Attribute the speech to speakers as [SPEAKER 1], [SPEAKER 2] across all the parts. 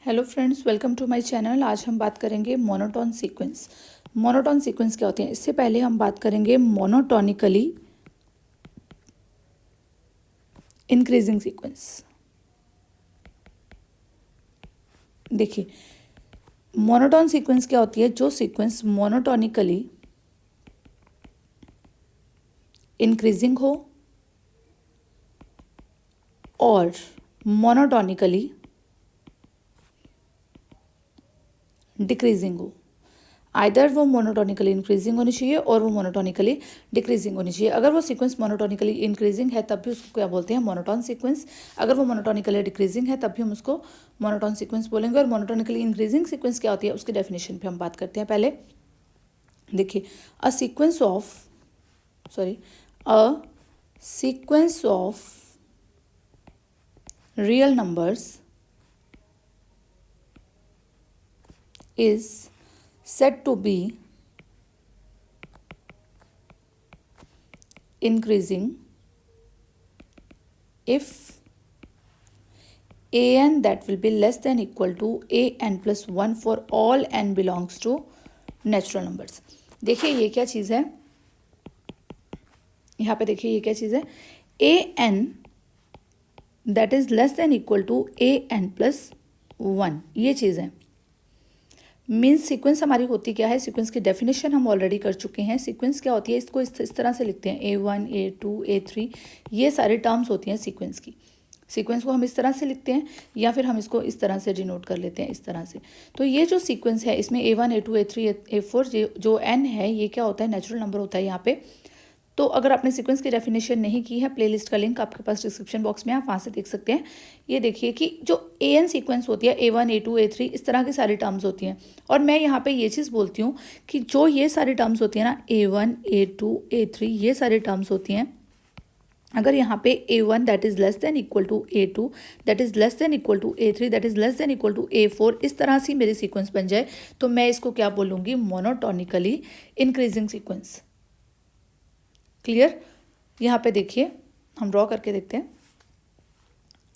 [SPEAKER 1] Hello friends, welcome to my channel. आज हम बात करेंगे मोनोटोन सीक्वेंस। मोनोटोन सीक्वेंस क्या होते हैं, इससे पहले हम बात करेंगे मोनोटोनिकली इंक्रीजिंग सीक्वेंस। देखिए, मोनोटोन सीक्वेंस क्या होती है, जो सीक्वेंस मोनोटोनिकली इंक्रीजिंग हो और मोनोटोनिकली डिक्रीजिंग हो। आइदर वो मोनोटोनिकली इंक्रीजिंग होनी चाहिए और वो मोनोटोनिकली डिक्रीजिंग होनी चाहिए। अगर वो सीक्वेंस मोनोटोनिकली इंक्रीजिंग है तब भी उसको क्या बोलते हैं, मोनोटोन सीक्वेंस। अगर वो मोनोटोनिकली डिक्रीजिंग है तब भी हम उसको मोनोटोन सीक्वेंस बोलेंगे। और मोनोटोनिकली इंक्रीजिंग सीक्वेंस क्या होती है, उसकी डेफिनेशन पे हम बात करते हैं। पहले देखिए, a sequence of real numbers is said to be increasing if an that will be less than equal to an plus 1 for all n belongs to natural numbers। देखिए ये क्या चीज़ है, यहाँ पे देखिए ये क्या चीज़ है, an that is less than equal to an plus 1, ये चीज़ है। मीन्स सीक्वेंस हमारी होती क्या है, सीक्वेंस की डेफिनेशन हम ऑलरेडी कर चुके हैं। सीक्वेंस क्या होती है, इसको इस तरह से लिखते हैं, A1 A2 A3, ये सारी टर्म्स होती हैं सीक्वेंस की। सीक्वेंस को हम इस तरह से लिखते हैं या फिर हम इसको इस तरह से डिनोट कर लेते हैं, इस तरह से। तो ये जो सीक्वेंस है, इसमें A1 A2 A3 A4 जो n है, ये क्या होता है, नेचुरल नंबर होता है यहाँ पे। तो अगर आपने सीक्वेंस की डेफिनेशन नहीं की है, प्लेलिस्ट का लिंक आपके पास डिस्क्रिप्शन बॉक्स में है, आप वहाँ से देख सकते हैं। ये देखिए कि जो an सीक्वेंस होती है, A1 A2 A3, इस तरह की सारी टर्म्स होती हैं। और मैं यहाँ पे ये चीज़ बोलती हूँ कि जो ये सारी टर्म्स होती हैं ना, A1 A2 A3, ये सारी टर्म्स होती हैं, अगर यहाँ पे A1 that is less than equal to A2 that is less than equal to A3 that is less than equal to A4, इस तरह से मेरी सीक्वेंस बन जाए, तो मैं इसको क्या बोलूँगी, मोनोटोनिकली इंक्रीजिंग सीक्वेंस। क्लियर। यहाँ पे देखिए, हम ड्रॉ करके देखते हैं,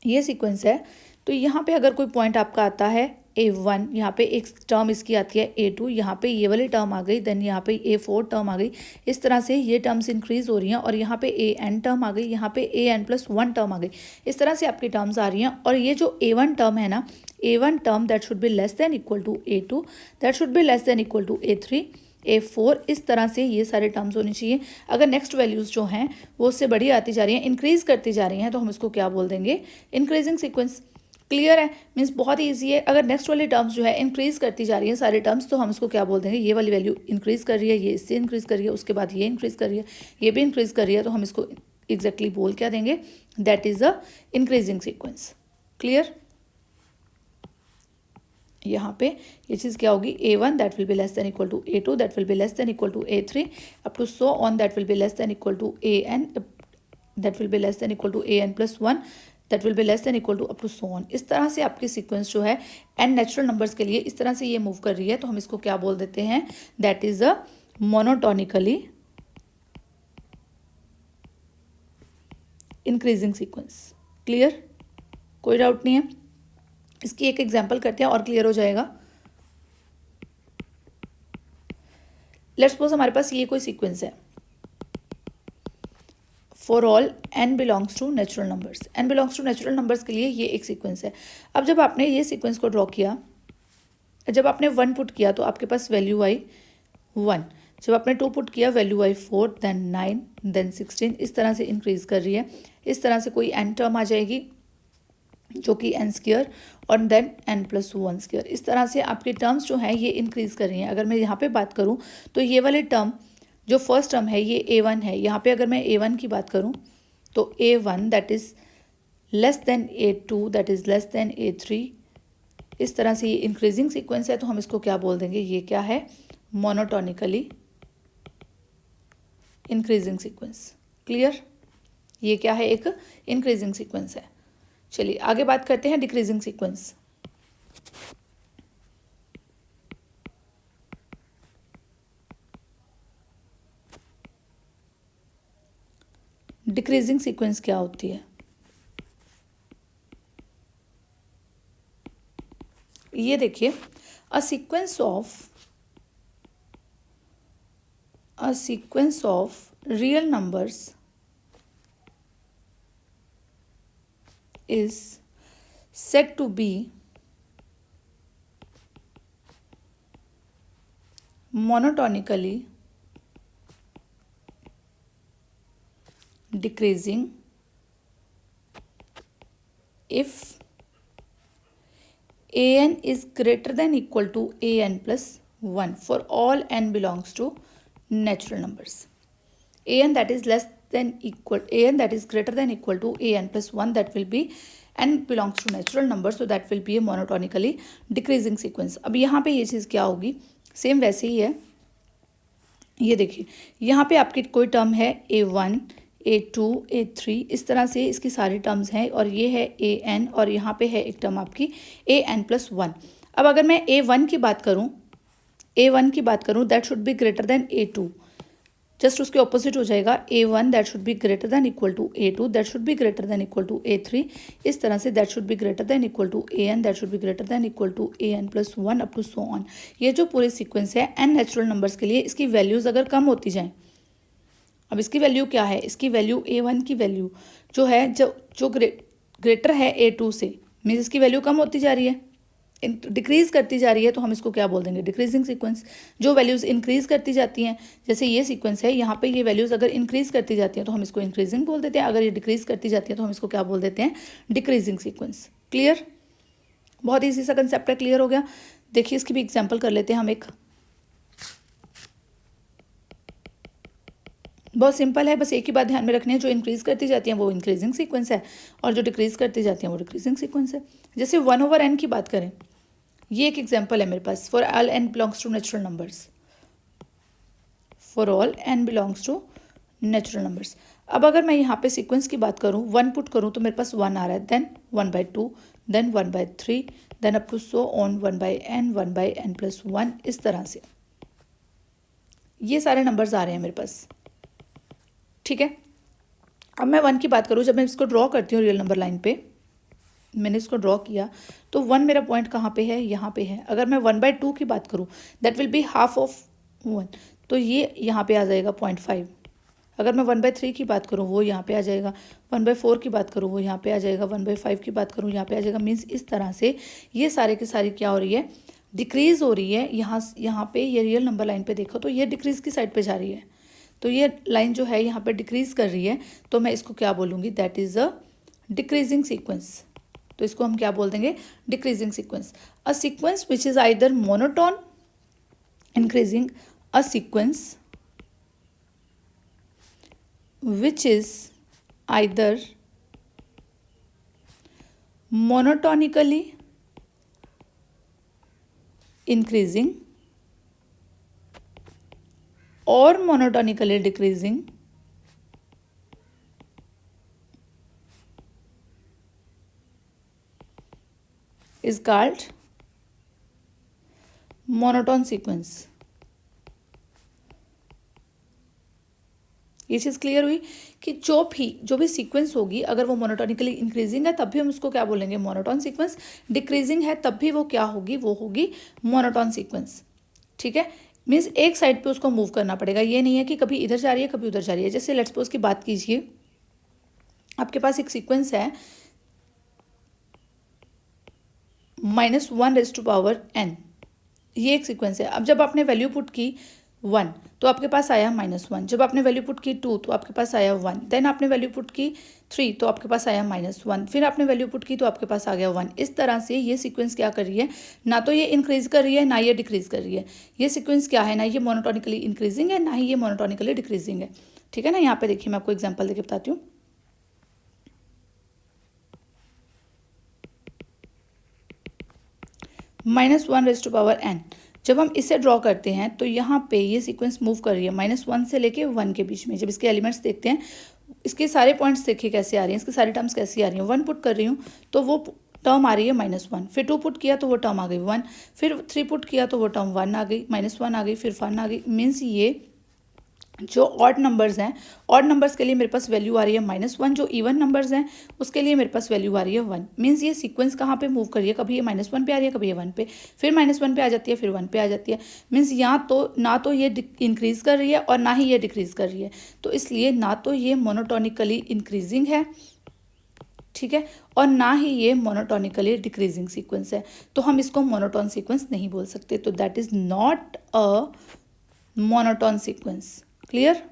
[SPEAKER 1] ये सीक्वेंस है। तो यहाँ पे अगर कोई पॉइंट आपका आता है A1, यहाँ पे एक टर्म इसकी आती है A2, यहाँ पे ये वाली टर्म आ गई, देन यहाँ पे A4 टर्म आ गई, इस तरह से ये टर्म्स इंक्रीज हो रही हैं। और यहाँ पे AN टर्म आ गई, यहाँ पे AN प्लस 1 टर्म आ गई, इस तरह से आपकी टर्म्स आ रही हैं। और ये जो A1 टर्म है ना, A1 term that should be less than equal to A2, that should be less than equal to A3 A4, इस तरह से ये सारे टर्म्स होनी चाहिए। अगर नेक्स्ट वैल्यूज़ जो हैं वो उससे बड़ी आती जा रही हैं, इंक्रीज़ करती जा रही हैं, तो हम इसको क्या बोल देंगे, इंक्रीजिंग सीक्वेंस। क्लियर है, मीन्स बहुत ही ईजी है। अगर नेक्स्ट वाली टर्म्स जो है इंक्रीज़ करती जा रही हैं सारे टर्म्स, तो हम इसको क्या बोल देंगे, ये वाली वैल्यू इंक्रीज़ कर रही है, ये इससे इंक्रीज़ कर रही है, उसके बाद ये इंक्रीज़ कर रही है, ये भी इंक्रीज़ कर रही है, तो हम इसको एग्जैक्टली बोल क्या देंगे, that is a increasing sequence. Clear. यहाँ पे ये चीज़ क्या होगी, A1 that will be less than equal to A2 that will be less than equal to A3 up to so on that will be less than equal to AN that will be less than equal to AN plus 1 that will be less than equal to up to so on. इस तरह से आपकी sequence जो है n natural numbers के लिए इस तरह से ये मूव कर रही है, तो हम इसको क्या बोल देते हैं, that is a monotonically increasing sequence. Clear, कोई डाउट नहीं है। इसकी एक एग्जाम्पल करते हैं और क्लियर हो जाएगा। लेट्स सपोज हमारे पास ये कोई सीक्वेंस है, for all n belongs to natural numbers. n belongs to natural numbers के लिए ये एक सीक्वेंस है। अब जब आपने ये सीक्वेंस को ड्रॉ किया, जब आपने 1 पुट किया तो आपके पास वैल्यू आई 1, जब आपने 2 पुट किया वैल्यू आई 4, देन 9, देन 16, इस तरह से इंक्रीज कर रही है। इस तरह से कोई n टर्म आ जाएगी जो कि n स्क्वायर, और देन n प्लस 1 स्क्वायर, इस तरह से आपके टर्म्स जो हैं ये इंक्रीज कर रही हैं। अगर मैं यहाँ पे बात करूँ तो ये वाले टर्म, जो फर्स्ट टर्म है ये A1 है, यहाँ पे अगर मैं A1 की बात करूँ तो A1 that is less then A2 that is less then A3, इस तरह से ये इंक्रीजिंग सीक्वेंस है, तो हम इसको क्या बोल देंगे, ये क्या है, मोनोटोनिकली इंक्रीजिंग सीक्वेंस। क्लियर, ये क्या है, एक इंक्रीजिंग सीक्वेंस है। चलिए आगे बात करते हैं डिक्रीजिंग सीक्वेंस। डिक्रीजिंग सीक्वेंस क्या होती है, ये देखिए, a sequence of real numbers is said to be monotonically decreasing if an is greater than equal to an plus 1 for all n belongs to natural numbers. An that is greater than equal to an plus 1, that will be n belongs to natural number, so that will be a monotonically decreasing sequence. अब यहाँ पे ये चीज़ क्या होगी, same वैसे ही है। ये देखिए, यहाँ पे आपकी कोई टर्म है a1 a2 a3, इस तरह से इसकी सारी टर्म्स हैं, और ये है an, और यहाँ पे है एक टर्म आपकी an प्लस 1। अब अगर मैं a1 की बात करूँ that should be greater than a2, just उसके ऑपोजिट हो जाएगा a1 that should be greater than equal to a2 that should be greater than equal to a3, इस तरह से that should be greater than equal to an that should be greater than equal to an plus 1 up to so on. ये जो पूरे sequence है n natural numbers के लिए, इसकी वैल्यूज़ अगर कम होती जाएं, अब इसकी वैल्यू क्या है, इसकी वैल्यू a1 की वैल्यू जो है जो ग्रेटर है a2 से, मीन्स इसकी वैल्यू कम होती जा रही है, डिक्रीज़ करती जा रही है, तो हम इसको क्या बोल देंगे, डिक्रीजिंग सीक्वेंस। जो वैल्यूज़ इंक्रीज़ करती जाती हैं, जैसे ये सीक्वेंस है, यहाँ पे ये वैल्यूज़ अगर इंक्रीज़ करती जाती हैं तो हम इसको इंक्रीजिंग बोल देते हैं, अगर ये डिक्रीज़ करती जाती है तो हम इसको क्या बोल देते हैं, डिक्रीजिंग सीक्वेंस। क्लियर, बहुत ईजी सा कंसेप्ट है, क्लियर हो गया। देखिए इसकी भी एग्जाम्पल कर लेते हैं हम एक, बहुत सिंपल है, बस एक ही बात ध्यान में रखनी है, जो इंक्रीज़ करती जाती हैं वो इंक्रीजिंग सीक्वेंस है, और जो डिक्रीज़ करती जाती हैं वो डिक्रीजिंग सीक्वेंस है। जैसे 1/n की बात करें, ये एक एग्जांपल है मेरे पास, for all n belongs to natural numbers, for all n belongs to natural numbers. अब अगर मैं यहाँ पे सीक्वेंस की बात करूँ, 1 पुट करूँ तो मेरे पास 1 आ रहा है, then 1/2, then 1/3, then up to so on 1/n, 1/n plus 1, इस तरह से ये सारे नंबर्स आ रहे हैं मेरे पास। ठीक है, अब मैं 1 की बात करूँ, जब मैं इसको ड्रॉ करती हूँ रियल नंबर लाइन पे, मैंने इसको ड्रॉ किया तो 1 मेरा पॉइंट कहाँ पे है, यहाँ पे है। अगर मैं 1/2 की बात करूँ, that will be half of 1, तो ये यहाँ पे आ जाएगा 0.5। अगर मैं 1/3 की बात करूँ, वो यहाँ पे आ जाएगा। 1/4 की बात करूँ, वो यहाँ पे आ जाएगा। 1/5 की बात करूँ, यहाँ पे आ जाएगा। मीन्स इस तरह से ये सारे की सारी क्या हो रही है, डिक्रीज़ हो रही है। यहाँ पे ये रियल नंबर लाइन पे देखो तो ये डिक्रीज़ की साइड पे जा रही है, तो ये लाइन जो है यहाँ पे डिक्रीज़ कर रही है, तो मैं इसको क्या बोलूँगी, that is a decreasing sequence. तो इसको हम क्या बोल देंगे, decreasing sequence. A sequence which is either monotone increasing, a sequence which is either monotonically increasing और monotonically decreasing is called monotone sequence। ये चीज़ क्लियर हुई कि जो भी सीक्वेंस होगी, अगर वो मोनोटोनिकली इंक्रीजिंग है तब भी हम उसको क्या बोलेंगे, मोनोटोन सीक्वेंस। डिक्रीजिंग है तब भी वो क्या होगी, वो होगी मोनोटोन सीक्वेंस। ठीक है, मीन्स एक साइड पे उसको मूव करना पड़ेगा, ये नहीं है कि कभी इधर जा रही है कभी उधर जा रही है। जैसे लेट्स सपोज की बात कीजिए, आपके पास एक सीक्वेंस है -1⁻n, ये एक सीक्वेंस है। अब जब आपने वैल्यू पुट की 1 तो आपके पास आया -1, जब आपने वैल्यू पुट की 2 तो आपके पास आया 1, देन आपने वैल्यू पुट की 3 तो आपके पास आया -1, फिर आपने वैल्यू पुट की तो आपके पास आ गया 1। इस तरह से ये सीक्वेंस क्या कर रही है, ना तो ये इंक्रीज कर रही है ना ये डिक्रीज कर रही है। ये सीक्वेंस क्या है, ना ये मोनोटोनिकली इंक्रीजिंग है ना ही ये मोनोटोनिकली डिक्रीजिंग है। ठीक है ना, यहाँ पे देखिए मैं आपको एग्जाम्पल देके बताती हूँ। -1⁻n, जब हम इसे ड्रॉ करते हैं तो यहाँ पे ये सीक्वेंस मूव कर रही है -1 से लेके 1 के बीच में। जब इसके एलिमेंट्स देखते हैं, इसके सारे पॉइंट्स देखिए कैसे आ रही हैं, इसके सारी टर्म्स कैसी आ रही हैं। 1 पुट कर रही हूँ तो वो टर्म आ रही है -1, फिर 2 पुट किया तो वो टर्म आ गई 1, फिर 3 पुट किया तो वो टर्म 1 आ गई, -1 आ गई, फिर 1 आ गई। मीन्स ये जो ऑड नंबर्स हैं, ऑड नंबर्स के लिए मेरे पास वैल्यू आ रही है -1, जो इवन नंबर्स हैं उसके लिए मेरे पास वैल्यू आ रही है 1। मीन्स ये सीक्वेंस कहाँ पे मूव कर रही है, कभी ये -1 पे आ रही है, कभी ये 1 पे, फिर -1 पे आ जाती है, फिर 1 पे आ जाती है। मीन्स यहाँ तो ना तो ये इंक्रीज़ कर रही है और ना ही ये डिक्रीज़ कर रही है, तो इसलिए ना तो ये मोनोटोनिकली इंक्रीजिंग है, ठीक है, और ना ही ये मोनोटोनिकली डिक्रीजिंग सीक्वेंस है, तो हम इसको मोनोटोन सीक्वेंस नहीं बोल सकते। तो that is not a monotone sequence. Clear?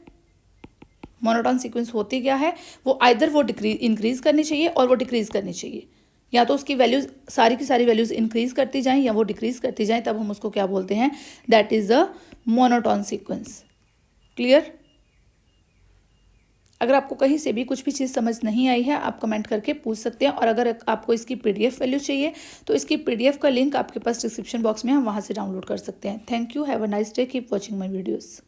[SPEAKER 1] Monotone sequence होती क्या है, वो आइदर वो इंक्रीज करनी चाहिए और वो डिक्रीज करनी चाहिए, या तो उसकी वैल्यूज सारी की सारी वैल्यूज इंक्रीज करती जाएं या वो डिक्रीज करती जाएं, तब हम उसको क्या बोलते हैं, that is a monotone sequence. Clear? अगर आपको कहीं से भी कुछ भी चीज़ समझ नहीं आई है, आप कमेंट करके पूछ सकते हैं, और अगर आपको इसकी पीडीएफ वैल्यू चाहिए तो इसकी पीडीएफ का लिंक आपके पास डिस्क्रिप्शन बॉक्स में है, वहाँ से डाउनलोड कर सकते हैं। Thank you, have a nice day, keep watching my videos.